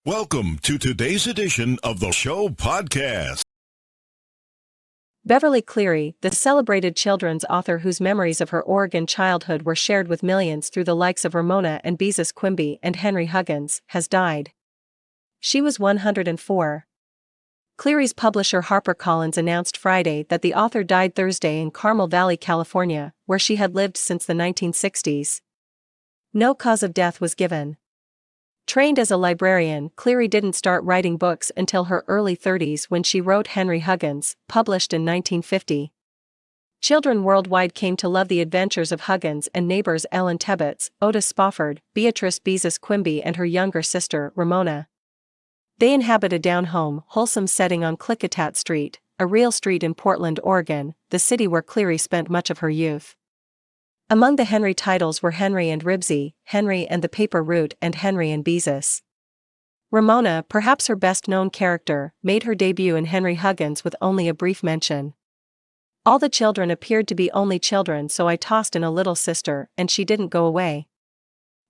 Welcome to today's edition of the show podcast. Beverly Cleary, the celebrated children's author whose memories of her Oregon childhood were shared with millions through the likes of Ramona and Beezus Quimby and Henry Huggins, has died. She was 104. Cleary's publisher HarperCollins announced Friday that the author died Thursday in Carmel Valley, California, where she had lived since the 1960s. No cause of death was given. Trained as a librarian, Cleary didn't start writing books until her early 30s when she wrote Henry Huggins, published in 1950. Children worldwide came to love the adventures of Huggins and neighbors Ellen Tebbetts, Otis Spofford, Beatrice Beezus Quimby and her younger sister, Ramona. They inhabit a down-home, wholesome setting on Klickitat Street, a real street in Portland, Oregon, the city where Cleary spent much of her youth. Among the Henry titles were Henry and Ribsy, Henry and the Paper Route and Henry and Beezus. Ramona, perhaps her best-known character, made her debut in Henry Huggins with only a brief mention. All the children appeared to be only children, so I tossed in a little sister, and she didn't go away.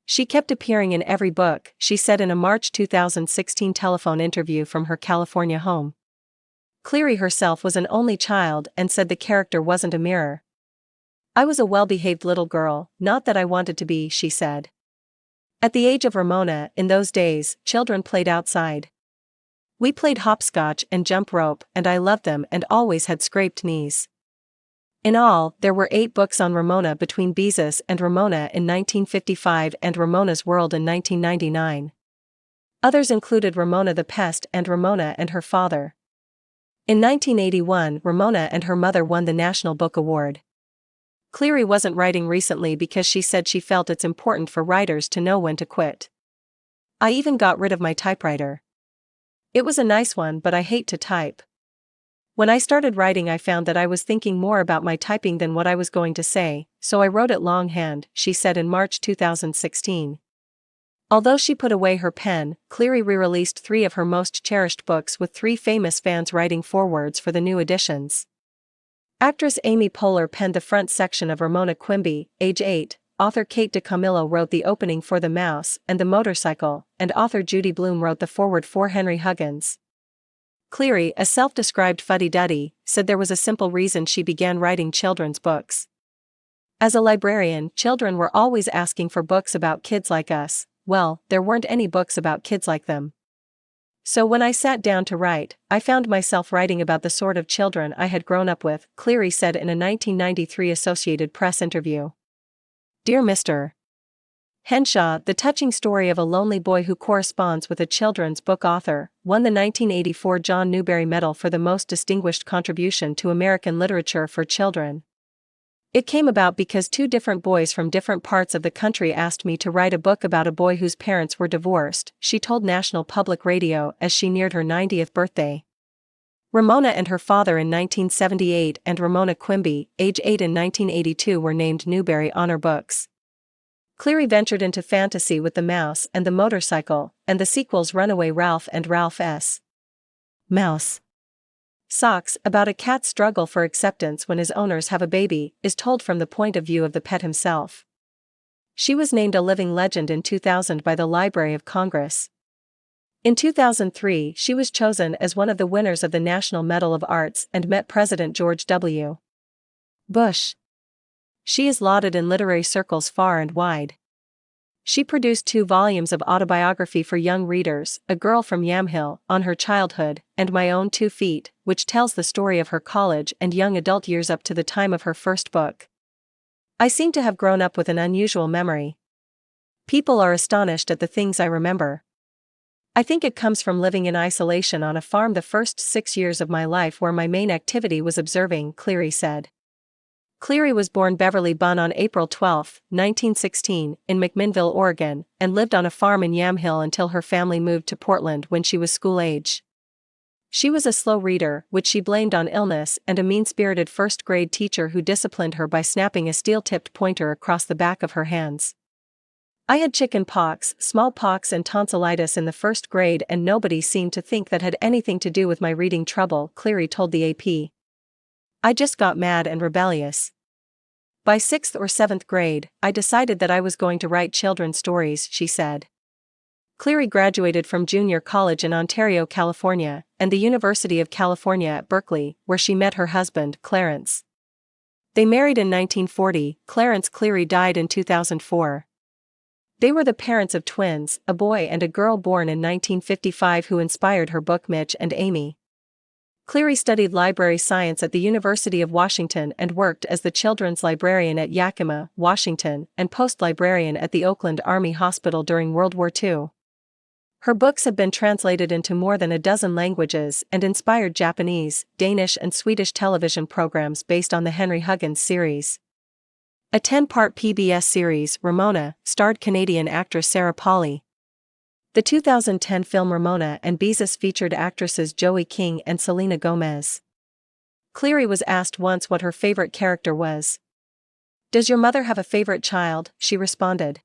She kept appearing in every book, she said in a March 2016 telephone interview from her California home. Cleary herself was an only child and said the character wasn't a mirror. I was a well-behaved little girl, not that I wanted to be, she said. At the age of Ramona, in those days, children played outside. We played hopscotch and jump rope, and I loved them and always had scraped knees. In all, there were 8 books on Ramona between Beezus and Ramona in 1955 and Ramona's World in 1999. Others included Ramona the Pest and Ramona and Her Father. In 1981, Ramona and her mother won the National Book Award. Cleary wasn't writing recently because she said she felt it's important for writers to know when to quit. I even got rid of my typewriter. It was a nice one, but I hate to type. When I started writing, I found that I was thinking more about my typing than what I was going to say, so I wrote it longhand, she said in March 2016. Although she put away her pen, Cleary re-released 3 of her most cherished books with 3 famous fans writing forewords for the new editions. Actress Amy Poehler penned the front section of Ramona Quimby, age 8, author Kate DiCamillo wrote the opening for The Mouse and the Motorcycle, and author Judy Blume wrote the foreword for Henry Huggins. Cleary, a self-described fuddy-duddy, said there was a simple reason she began writing children's books. As a librarian, children were always asking for books about kids like us. Well, there weren't any books about kids like them. So when I sat down to write, I found myself writing about the sort of children I had grown up with, Cleary said in a 1993 Associated Press interview. Dear Mr. Henshaw, the touching story of a lonely boy who corresponds with a children's book author, won the 1984 John Newbery Medal for the most distinguished contribution to American literature for children. It came about because 2 different boys from different parts of the country asked me to write a book about a boy whose parents were divorced, she told National Public Radio as she neared her 90th birthday. Ramona and Her Father in 1978 and Ramona Quimby, age 8 in 1982 were named Newbery Honor Books. Cleary ventured into fantasy with The Mouse and the Motorcycle, and the sequels Runaway Ralph and Ralph S. Mouse. Socks, about a cat's struggle for acceptance when his owners have a baby, is told from the point of view of the pet himself. She was named a living legend in 2000 by the Library of Congress. In 2003, she was chosen as one of the winners of the National Medal of Arts and met President George W. Bush. She is lauded in literary circles far and wide. She produced 2 volumes of autobiography for young readers, A Girl from Yamhill, On Her Childhood, and My Own 2 Feet, which tells the story of her college and young adult years up to the time of her first book. I seem to have grown up with an unusual memory. People are astonished at the things I remember. I think it comes from living in isolation on a farm the first 6 years of my life where my main activity was observing, Cleary said. Cleary was born Beverly Bunn on April 12, 1916, in McMinnville, Oregon, and lived on a farm in Yamhill until her family moved to Portland when she was school age. She was a slow reader, which she blamed on illness and a mean-spirited first-grade teacher who disciplined her by snapping a steel-tipped pointer across the back of her hands. I had chicken pox, smallpox and tonsillitis in the 1st grade and nobody seemed to think that had anything to do with my reading trouble, Cleary told the AP. I just got mad and rebellious. By 6th or 7th grade, I decided that I was going to write children's stories, she said. Cleary graduated from junior college in Ontario, California, and the University of California at Berkeley, where she met her husband, Clarence. They married in 1940. Clarence Cleary died in 2004. They were the parents of twins, a boy and a girl born in 1955, who inspired her book Mitch and Amy. Cleary studied library science at the University of Washington and worked as the children's librarian at Yakima, Washington, and post-librarian at the Oakland Army Hospital during World War II. Her books have been translated into more than a dozen languages and inspired Japanese, Danish and Swedish television programs based on the Henry Huggins series. A 10-part PBS series, Ramona, starred Canadian actress Sarah Polley. The 2010 film Ramona and Beezus featured actresses Joey King and Selena Gomez. Cleary was asked once what her favorite character was. "Does your mother have a favorite child?" she responded.